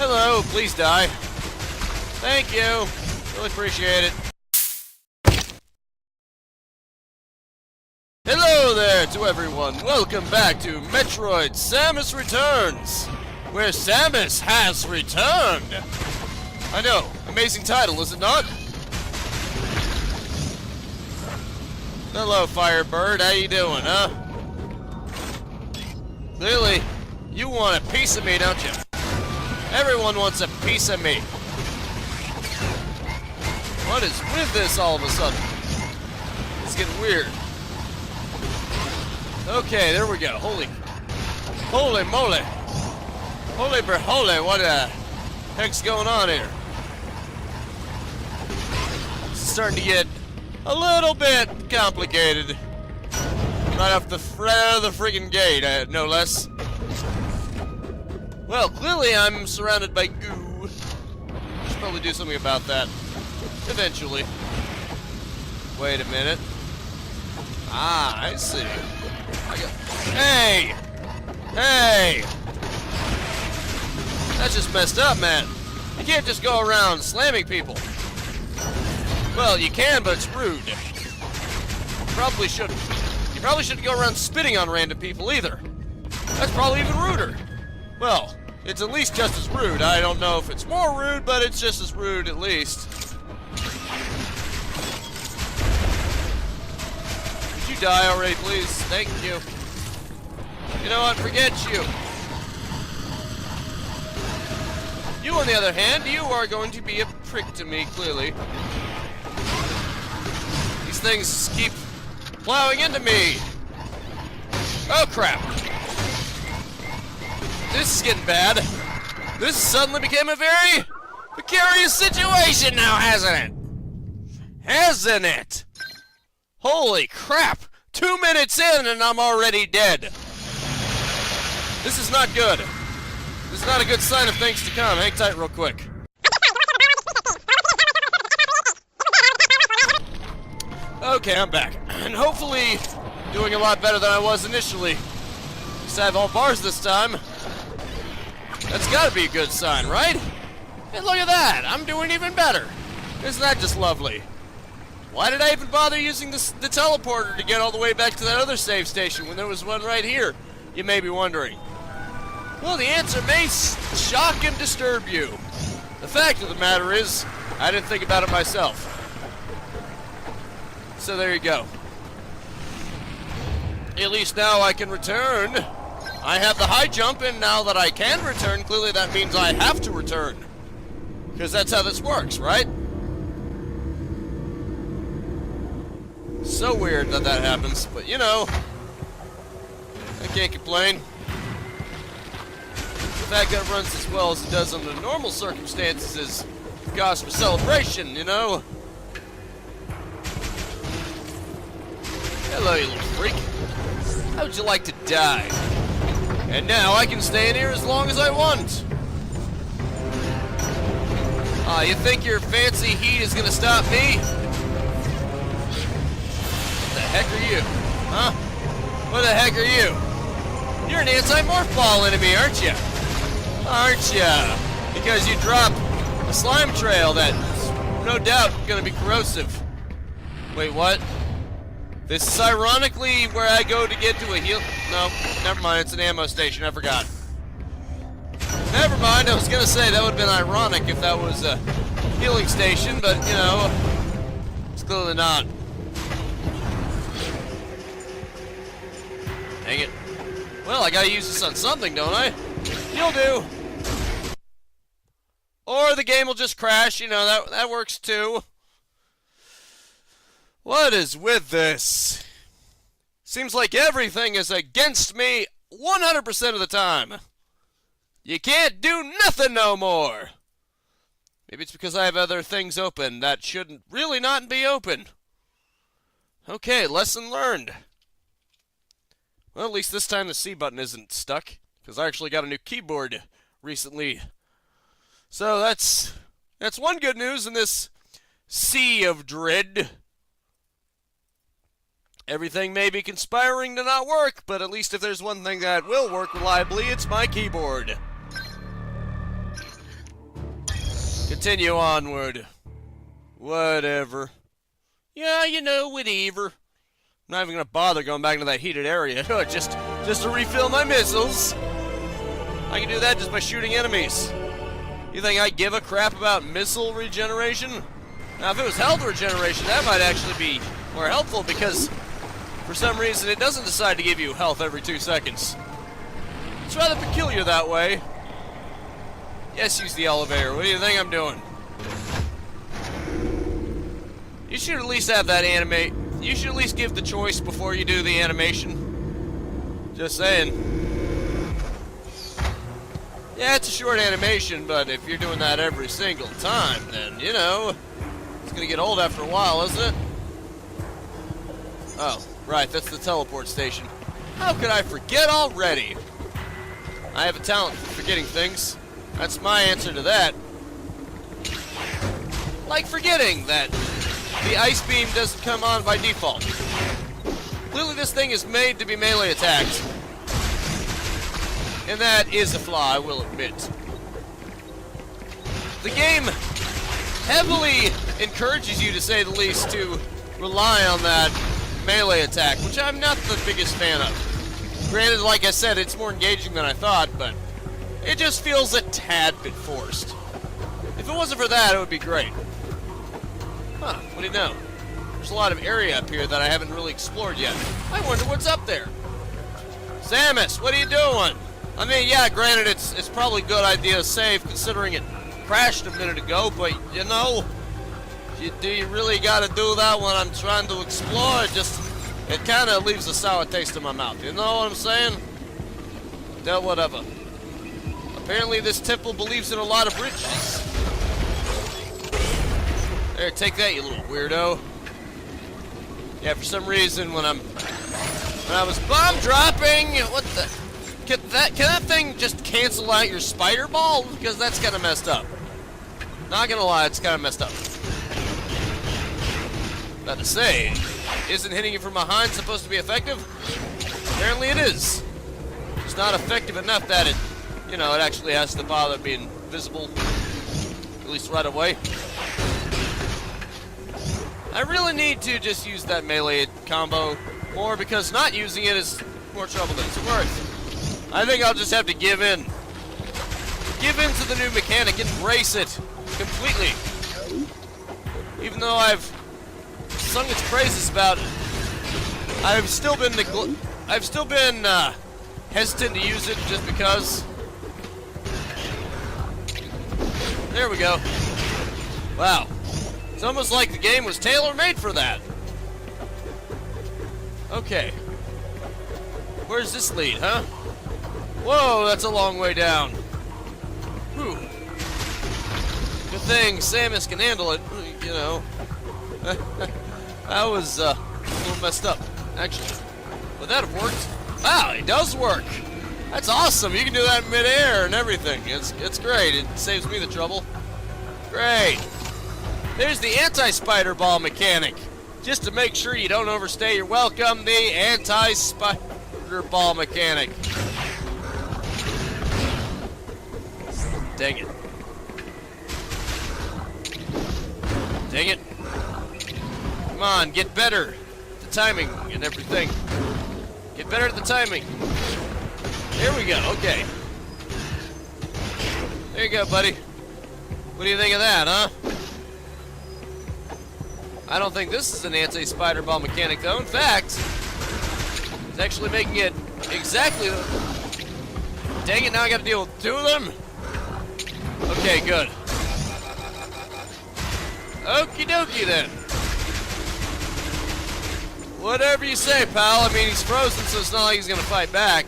Hello, please die. Thank you. Really appreciate it. Hello there to everyone. Welcome back to Metroid Samus Returns, where Samus has returned. I know, amazing title, is it not? Hello, Firebird. How you doing, huh? Clearly, you want a piece of me, don't you? Everyone wants a piece of me. What is with this all of a sudden? It's getting weird. Okay, there we go. Holy moly. Holy berholy, what the heck's going on here? It's starting to get a little bit complicated. Right off the friggin' gate, no less. Well, clearly I'm surrounded by goo. Should probably do something about that. Eventually. Wait a minute. Ah, I see. Hey! Hey! That's just messed up, man. You can't just go around slamming people. Well, you can, but it's rude. Probably shouldn't. You probably shouldn't go around spitting on random people either. That's probably even ruder. Well, it's at least just as rude. I don't know if it's more rude, but it's just as rude at least. Would you die already, please? Thank you. You know what? Forget you. You, on the other hand, you are going to be a prick to me, clearly. These things keep plowing into me. Oh, crap. This is getting bad. This suddenly became a very precarious situation now, hasn't it? Hasn't it? Holy crap! 2 minutes in and I'm already dead. This is not good. This is not a good sign of things to come. Hang tight real quick. Okay, I'm back. And hopefully doing a lot better than I was initially. At least I have all bars this time. That's gotta be a good sign, right? Hey, look at that! I'm doing even better! Isn't that just lovely? Why did I even bother using the teleporter to get all the way back to that other save station when there was one right here? You may be wondering. Well, the answer may shock and disturb you. The fact of the matter is, I didn't think about it myself. So there you go. At least now I can return. I have the high jump, and now that I can return, clearly that means I have to return. Because that's how this works, right? So weird that that happens, but you know, I can't complain. The fact that it runs as well as it does under normal circumstances is cause for celebration, you know? Hello, you little freak. How would you like to die? And now I can stay in here as long as I want. You think your fancy heat is gonna stop me? What the heck are you? Huh? What the heck are you? You're an anti-morph ball enemy, aren't you? Aren't ya? Because you drop a slime trail that's no doubt gonna be corrosive. Wait, what? This is ironically where I go to get to a heal. No, never mind. It's an ammo station. I forgot. Never mind. I was gonna say that would have been ironic if that was a healing station, but you know, it's clearly not. Dang it. Well, I gotta use this on something, don't I? You'll do. Or the game will just crash. You know, that works too. What is with this? Seems like everything is against me 100% of the time. You can't do nothing no more. Maybe it's because I have other things open that shouldn't really not be open. Okay, lesson learned. Well, at least this time the C button isn't stuck, because I actually got a new keyboard recently. So that's one good news in this sea of dread. Everything may be conspiring to not work, but at least if there's one thing that will work reliably, it's my keyboard. Continue onward. Whatever. Yeah, you know, whatever. I'm not even gonna bother going back into that heated area. just to refill my missiles. I can do that just by shooting enemies. You think I give a crap about missile regeneration? Now, if it was health regeneration, that might actually be more helpful because for some reason it doesn't decide to give you health every 2 seconds. It's rather peculiar that way. Yes, use the elevator. What do you think I'm doing? You should at least have that animate. You should at least give the choice before you do the animation. Just saying. Yeah, it's a short animation, but if you're doing that every single time, then, you know, it's gonna get old after a while, isn't it? Oh, right, that's the teleport station. How could I forget already? I have a talent for forgetting things. That's my answer to that. Like forgetting that the ice beam doesn't come on by default. Clearly this thing is made to be melee attacked. And that is a flaw, I will admit. The game heavily encourages you, to say the least, to rely on that melee attack, which I'm not the biggest fan of. Granted, like I said, it's more engaging than I thought, but it just feels a tad bit forced. If it wasn't for that, it would be great. Huh, what do you know? There's a lot of area up here that I haven't really explored yet. I wonder what's up there. Samus, what are you doing? I mean, yeah, granted, it's probably a good idea to save, considering it crashed a minute ago, but, you know, do you really gotta do that when I'm trying to explore? It kinda leaves a sour taste in my mouth, you know what I'm saying? Yeah, whatever. Apparently this temple believes in a lot of bridges. There, take that, you little weirdo. Yeah, for some reason, when I was bomb dropping, what the... Can that thing just cancel out your spider ball? Because that's kind of messed up. Not gonna lie, it's kind of messed up. About to say, isn't hitting you from behind supposed to be effective? Apparently it is. It's not effective enough that it, you know, it actually has to bother being visible, at least right away. I really need to just use that melee combo more, because not using it is more trouble than it's worth. I think I'll just have to give in. Give in to the new mechanic, embrace it completely. Even though I've sung its praises about it, I've still been hesitant to use it just because. There we go. Wow. It's almost like the game was tailor-made for that. Okay. Where's this lead, huh? Whoa, that's a long way down. Whew. Good thing Samus can handle it, you know. That was a little messed up, actually. Would that have worked? Wow, it does work. That's awesome. You can do that in midair and everything. It's great. It saves me the trouble. Great. There's the anti-spider ball mechanic. Just to make sure you don't overstay your welcome, the anti-spider ball mechanic. Dang it. Dang it. Come on, get better. The timing and everything. Get better at the timing. There we go, okay. There you go, buddy. What do you think of that, huh? I don't think this is an anti-spider ball mechanic, though. In fact, it's actually making it exactly... Dang it, now I gotta deal with two of them? Okay, good. Okie dokie, then. Whatever you say, pal. I mean, he's frozen, so it's not like he's gonna fight back.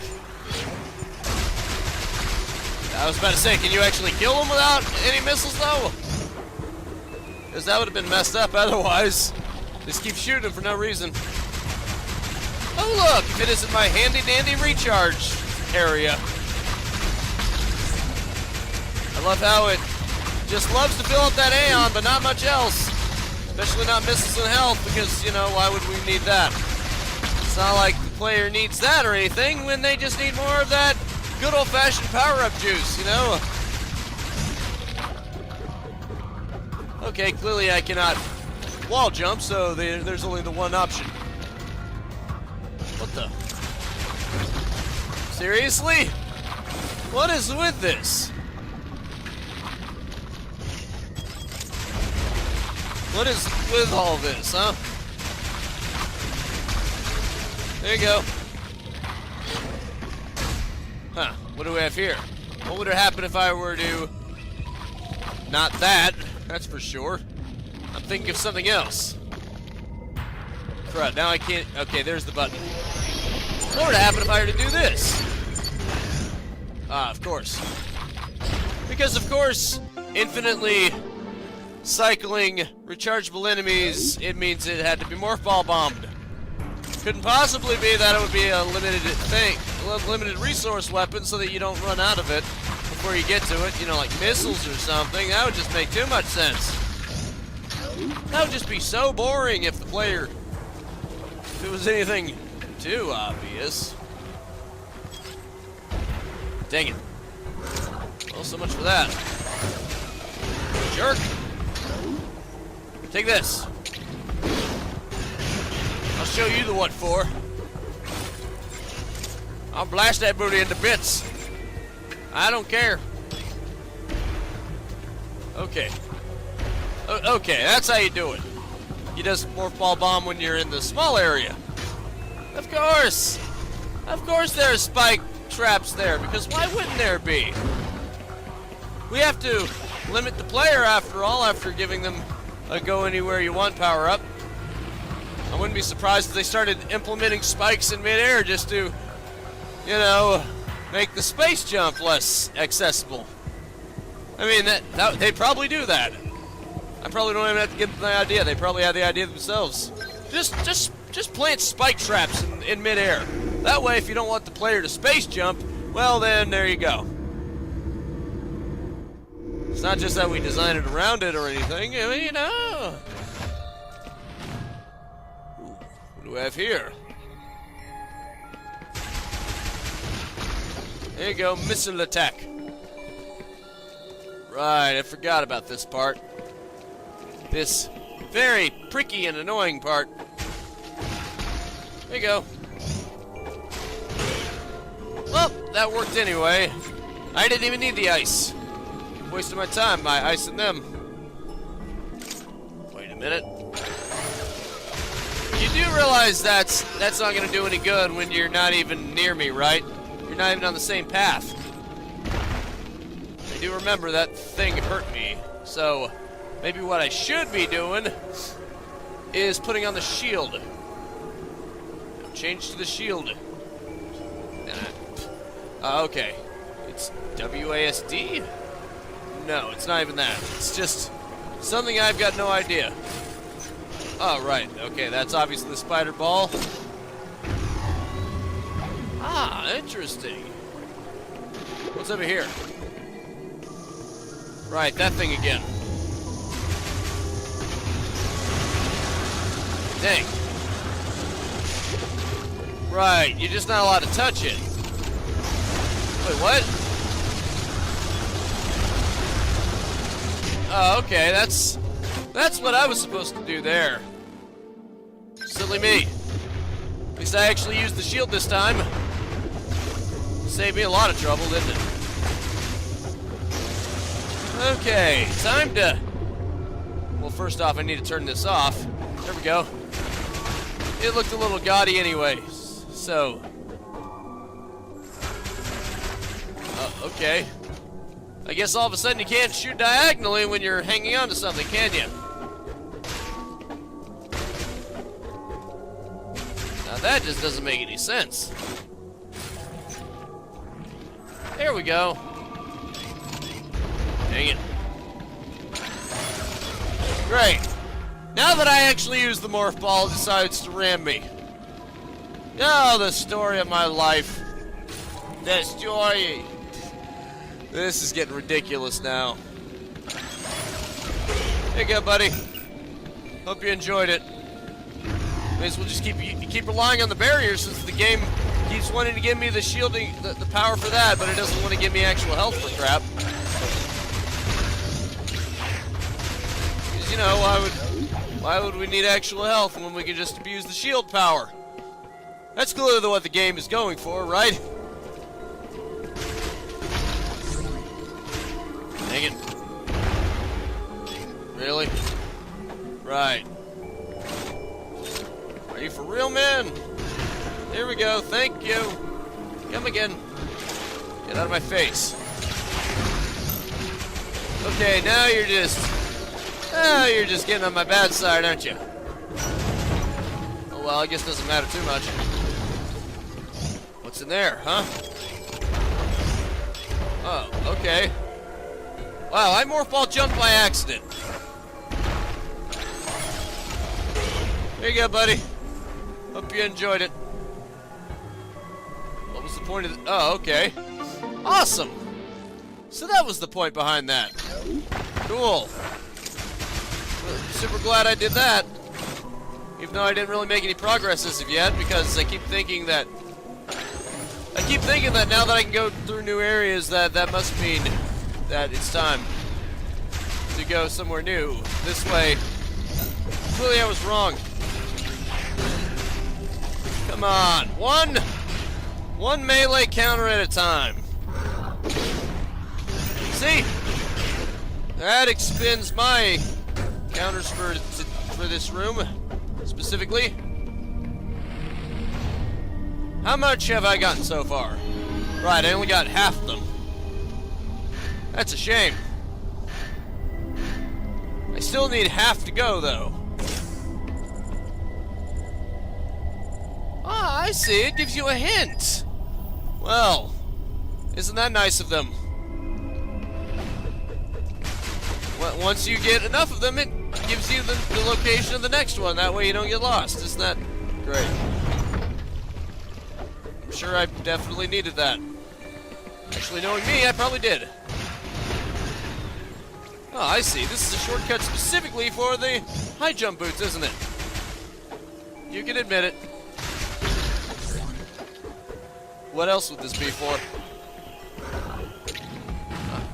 I was about to say, can you actually kill him without any missiles, though? Because that would have been messed up otherwise. Just keep shooting him for no reason. Oh, look! If it isn't my handy-dandy recharge area. I love how it just loves to fill up that Aeon, but not much else. Especially not missiles and health, because, you know, why would we need that? It's not like the player needs that or anything, when they just need more of that good old-fashioned power-up juice, you know? Okay, clearly I cannot wall jump, so there's only the one option. What the? Seriously? What is with this? What is with all this, huh? There you go. Huh, what do we have here? What would happen if I were to... Not that, that's for sure. I'm thinking of something else. Crud, now I can't... Okay, there's the button. What would happen if I were to do this? Ah, of course. Because, of course, infinitely cycling rechargeable enemies, it means it had to be morph ball bombed. Couldn't possibly be that it would be a limited thing, a limited resource weapon so that you don't run out of it before you get to it, you know, like missiles or something. That would just make too much sense. That would just be so boring if the player, if it was anything too obvious. Dang it. Well, so much for that. Jerk. Take this. I'll show you the what for. I'll blast that booty into bits. I don't care. Okay. Okay, that's how you do it. You just morph ball bomb when you're in the small area. Of course. Of course there's spike traps there, because why wouldn't there be? We have to limit the player after all, after giving them a go anywhere you want power up. I wouldn't be surprised if they started implementing spikes in midair just to, you know, make the space jump less accessible. I mean, that they probably do that. I probably don't even have to give them the idea. They probably have the idea themselves. Just plant spike traps in midair. That way, if you don't want the player to space jump, well then, there you go. It's not just that we designed it around it or anything, I mean, you know. What do we have here? There you go, missile attack. Right, I forgot about this part. This very pricky and annoying part. There you go. Well, that worked anyway. I didn't even need the ice. Wasted my time by icing them. Wait a minute. You do realize that's not going to do any good when you're not even near me, right? You're not even on the same path. I do remember that thing hurt me, so maybe what I should be doing is putting on the shield. Change to the shield. Okay. It's WASD? No, it's not even that. It's just something I've got no idea. Oh, right. Okay, that's obviously the spider ball. Ah, interesting. What's over here? Right, that thing again. Dang. Right, you're just not allowed to touch it. Wait, what? Oh, okay, that's what I was supposed to do there. Silly me. At least I actually used the shield this time. Saved me a lot of trouble, didn't it? Okay, time to... Well, first off, I need to turn this off. There we go. It looked a little gaudy anyway, so... okay. I guess all of a sudden you can't shoot diagonally when you're hanging on to something, can you? Now that just doesn't make any sense. There we go. Dang it. Great. Now that I actually use the morph ball, it decides to ram me. Oh, the story of my life. The story. This is getting ridiculous now. There you go, buddy. Hope you enjoyed it. May as well just keep relying on the barrier since the game keeps wanting to give me the shielding, the power for that, but it doesn't want to give me actual health for crap. you know, why would we need actual health when we can just abuse the shield power? That's clearly what the game is going for, right? Dang it. Really? Right. Are you for real, man? Here we go, thank you. Come again. Get out of my face. Okay, now you're just getting on my bad side, aren't you? Oh well, I guess it doesn't matter too much. What's in there, huh? Oh, okay. Wow, I morph ball jumped by accident. Here you go, buddy. Hope you enjoyed it. What was the point of the... Oh, okay. Awesome! So that was the point behind that. Cool. Super glad I did that. Even though I didn't really make any progress as of yet, because I keep thinking that now that I can go through new areas, that must mean that it's time to go somewhere new. This way. Clearly I was wrong. Come on. One melee counter at a time. See? That expends my counters for this room, specifically. How much have I gotten so far? Right, I only got half of them. That's a shame. I still need half to go, though. Ah, I see. It gives you a hint. Well, isn't that nice of them? Once you get enough of them, it gives you the location of the next one. That way you don't get lost. Isn't that great? I'm sure I definitely needed that. Actually, knowing me, I probably did. Oh, I see. This is a shortcut specifically for the high jump boots, isn't it? You can admit it. What else would this be for?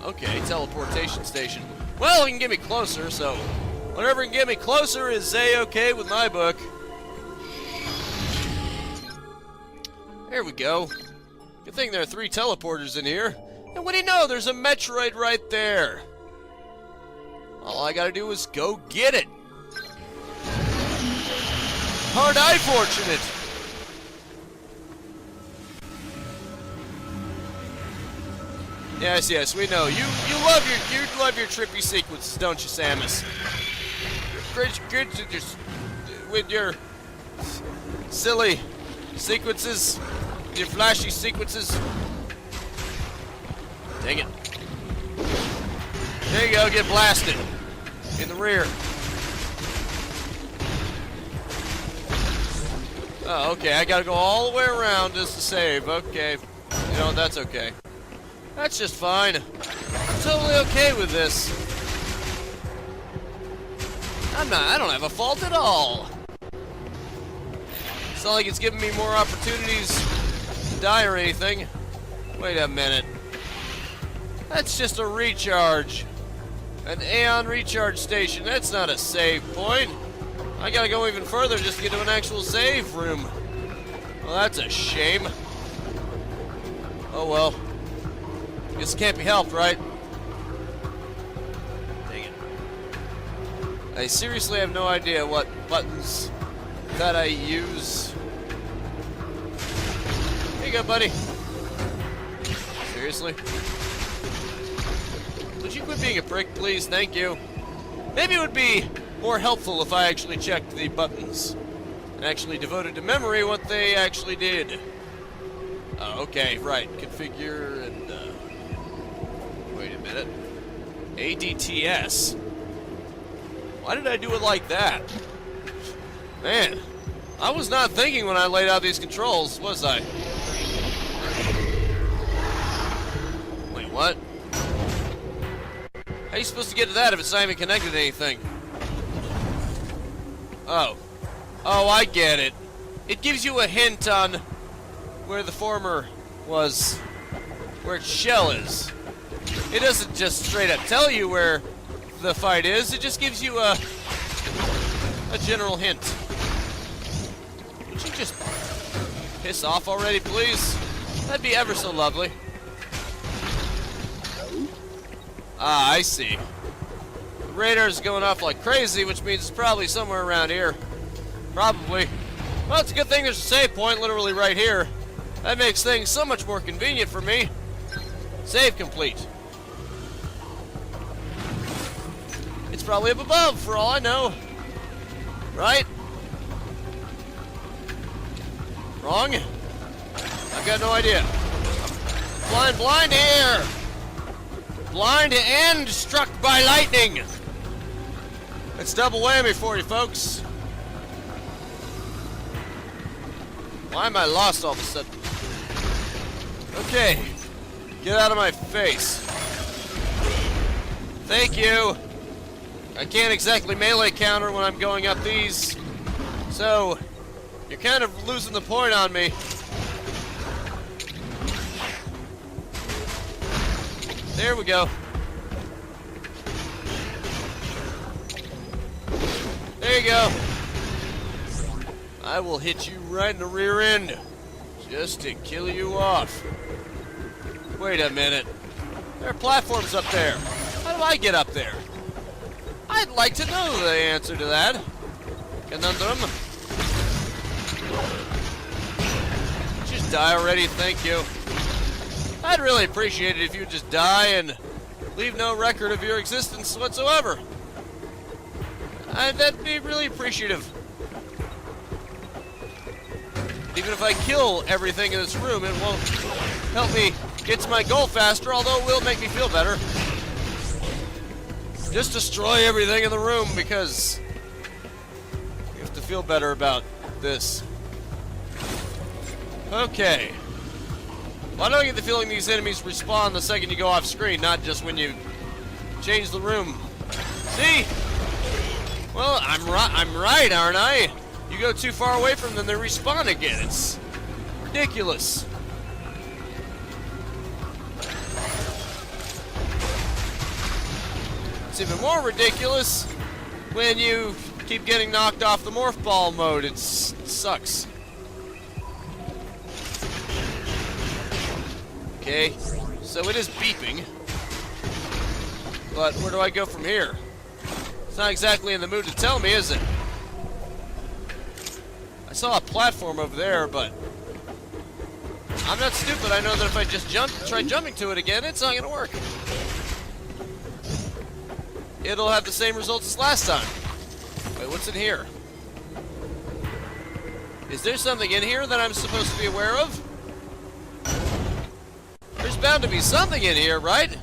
Okay, teleportation station. Well, it can get me closer, so whatever can get me closer is A-okay with my book. There we go. Good thing there are 3 teleporters in here. And what do you know? There's a Metroid right there. All I gotta do is go get it. Aren't I fortunate? Yes, we know. You love your trippy sequences, don't you, Samus? Good with your silly sequences, your flashy sequences. Dang it. There you go, get blasted. In the rear. Oh, okay, I gotta go all the way around just to save. Okay. You know, that's okay. That's just fine. I'm totally okay with this. I don't have a fault at all. It's not like it's giving me more opportunities to die or anything. Wait a minute. That's just a recharge. An Aeon recharge station. That's not a save point. I gotta go even further just to get to an actual save room. Well, that's a shame. Oh well. Guess it can't be helped, right? Dang it. I seriously have no idea what buttons that I use. Here you go, buddy. Seriously? Would you quit being a prick, please? Thank you. Maybe it would be more helpful if I actually checked the buttons and actually devoted to memory what they actually did. Okay, right. Configure and, wait a minute. ADTS. Why did I do it like that? Man, I was not thinking when I laid out these controls, was I? Wait, what? How are you supposed to get to that if it's not even connected to anything? Oh. Oh, I get it. It gives you a hint on where the former was, where its shell is. It doesn't just straight up tell you where the fight is. It just gives you a general hint. Would you just piss off already, please? That'd be ever so lovely. Ah, I see. The radar's going off like crazy, which means it's probably somewhere around here. Probably. Well, it's a good thing there's a save point literally right here. That makes things so much more convenient for me. Save complete. It's probably up above, for all I know. Right? Wrong? I've got no idea. Blind here! Blind and struck by lightning! It's double whammy for you, folks. Why am I lost all of a sudden? Okay. Get out of my face. Thank you. I can't exactly melee counter when I'm going up these. So, you're kind of losing the point on me. There we go. There you go. I will hit you right in the rear end, just to kill you off. Wait a minute. There are platforms up there. How do I get up there? I'd like to know the answer to that conundrum. Just die already, thank you. I'd really appreciate it if you would just die and leave no record of your existence whatsoever. That'd be really appreciative. Even if I kill everything in this room, it won't help me get to my goal faster, although it will make me feel better. Just destroy everything in the room because you have to feel better about this. Okay. Why do I get the feeling these enemies respawn the second you go off screen, not just when you change the room? See? Well, I'm right, aren't I? You go too far away from them, they respawn again. It's ridiculous. It's even more ridiculous when you keep getting knocked off the morph ball mode. It sucks. Okay, so it is beeping. But where do I go from here? It's not exactly in the mood to tell me, is it? I saw a platform over there, but I'm not stupid. I know that if I just try jumping to it again, it's not going to work. It'll have the same results as last time. Wait, what's in here? Is there something in here that I'm supposed to be aware of? There's bound to be something in here, right?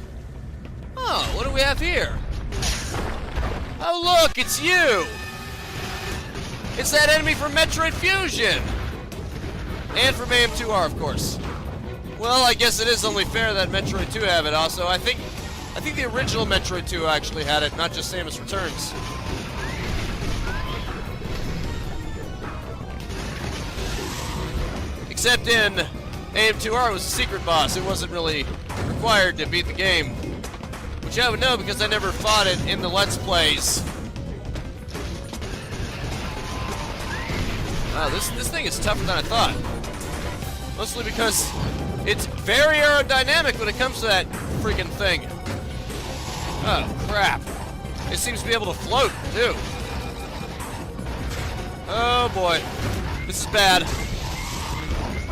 Oh, what do we have here? Oh, look, it's you! It's that enemy from Metroid Fusion! And from AM2R, of course. Well, I guess it is only fair that Metroid 2 have it also. I think the original Metroid 2 actually had it, not just Samus Returns. Except in AM2R, it was a secret boss. It wasn't really required to beat the game. Which I would know because I never fought it in the Let's Plays. Wow, this thing is tougher than I thought. Mostly because it's very aerodynamic when it comes to that freaking thing. Oh, crap. It seems to be able to float, too. Oh, boy. This is bad.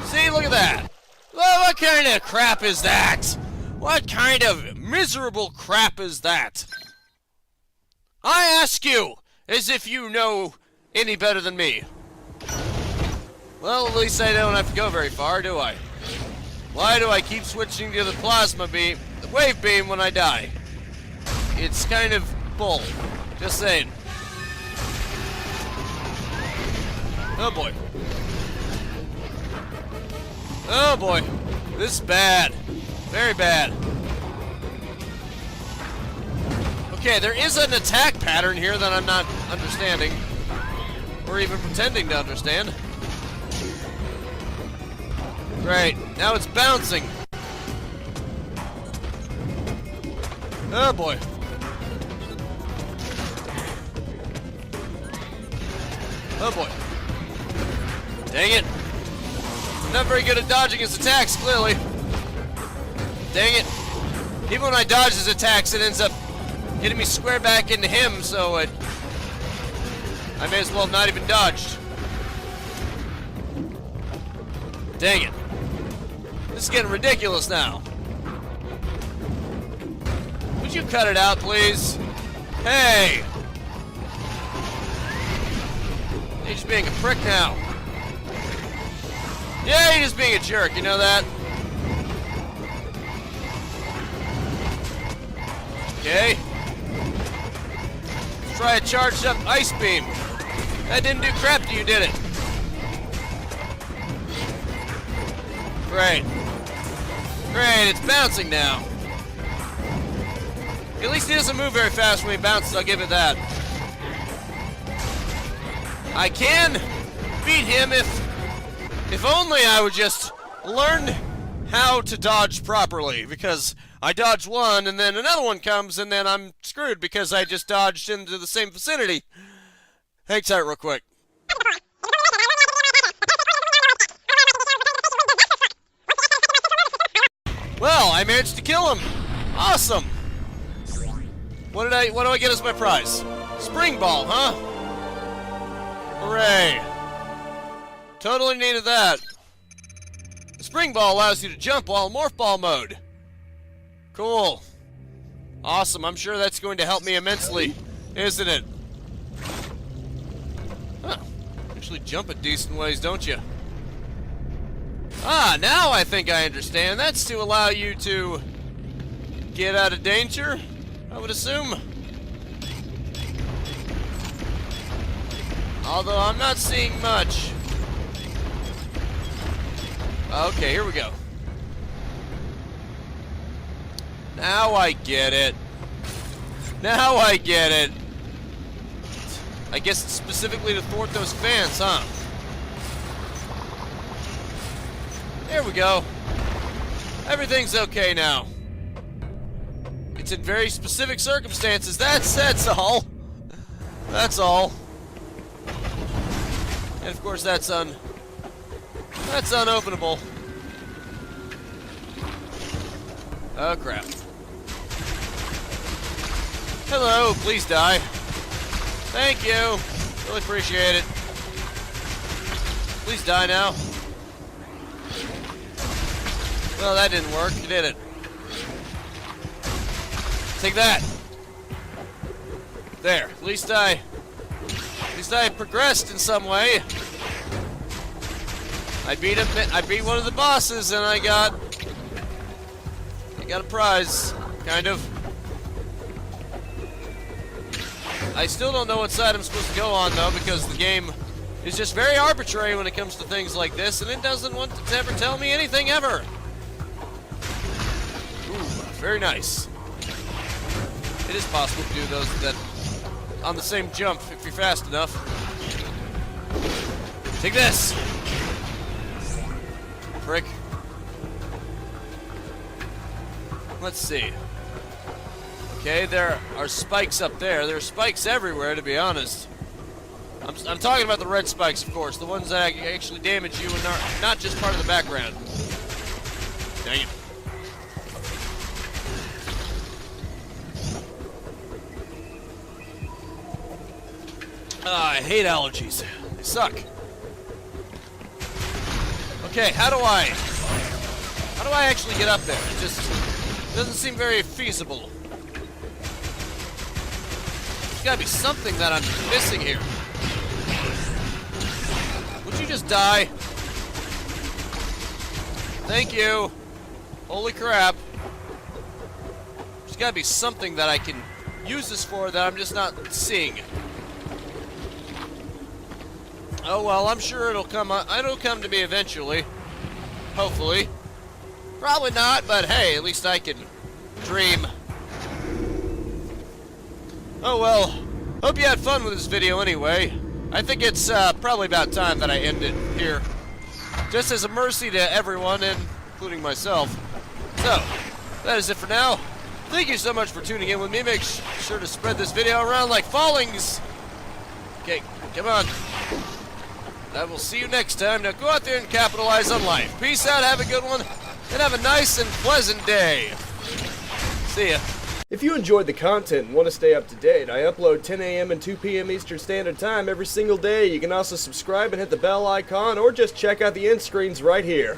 See, look at that. Well, what kind of crap is that? What kind of miserable crap is that? I ask you, as if you know any better than me. Well, at least I don't have to go very far, do I? Why do I keep switching to the plasma beam, the wave beam when I die? It's kind of bull. Just saying. Oh boy. Oh boy. This is bad. Very bad. Okay, there is an attack pattern here that I'm not understanding. Or even pretending to understand. Great. Now it's bouncing. Oh boy. Oh boy. Dang it. I'm not very good at dodging his attacks, clearly. Dang it. Even when I dodge his attacks, it ends up hitting me square back into him, so I may as well have not even dodged. Dang it. This is getting ridiculous now. Would you cut it out, please? Hey! He's just being a prick now. Yeah, he's just being a jerk, you know that? Okay. Let's try a charged up ice beam. That didn't do crap to you, did it? Great. Great, it's bouncing now. At least he doesn't move very fast when he bounces, I'll give it that. I can beat him if only I would just learn how to dodge properly, because I dodge one and then another one comes and then I'm screwed because I just dodged into the same vicinity. Hang tight real quick. Well, I managed to kill him. Awesome. What do I get as my prize? Spring ball, huh? Hooray. Totally needed that. The spring ball allows you to jump while in morph ball mode. Cool. Awesome. I'm sure that's going to help me immensely, isn't it? Huh. Actually jump at decent ways, don't you? Ah, now I think I understand. That's to allow you to get out of danger, I would assume. Although I'm not seeing much. Okay, here we go. Now I get it. Now I get it. I guess it's specifically to thwart those fans, huh? There we go. Everything's okay now. It's in very specific circumstances. That's all. That's all. And of course that's unopenable. Oh crap. Hello, please die. Thank you. Really appreciate it. Please die now. Well, that didn't work, did it? Take that. There. At least I progressed in some way. I beat one of the bosses, and I got a prize, kind of. I still don't know what side I'm supposed to go on, though, because the game is just very arbitrary when it comes to things like this, and it doesn't want to ever tell me anything ever. Very nice. It is possible to do those that on the same jump if you're fast enough. Take this! Frick. Let's see. Okay, there are spikes up there. There are spikes everywhere, to be honest. I'm talking about the red spikes, of course. The ones that actually damage you and are not just part of the background. Dang it. I hate allergies. They suck. Okay, how do I actually get up there? It just doesn't seem very feasible. There's gotta be something that I'm missing here. Would you just die? Thank you. Holy crap. There's gotta be something that I can use this for that I'm just not seeing. Oh well, I'm sure it'll come to me eventually. Hopefully. Probably not, but hey, at least I can dream. Oh well, hope you had fun with this video anyway. I think it's probably about time that I end it here. Just as a mercy to everyone, including myself. So, that is it for now. Thank you so much for tuning in with me. Make sure to spread this video around like fallings. Okay, come on. I will see you next time. Now go out there and capitalize on life. Peace out, have a good one, and have a nice and pleasant day. See ya. If you enjoyed the content and want to stay up to date, I upload 10 a.m. and 2 p.m. Eastern Standard Time every single day. You can also subscribe and hit the bell icon, or just check out the end screens right here.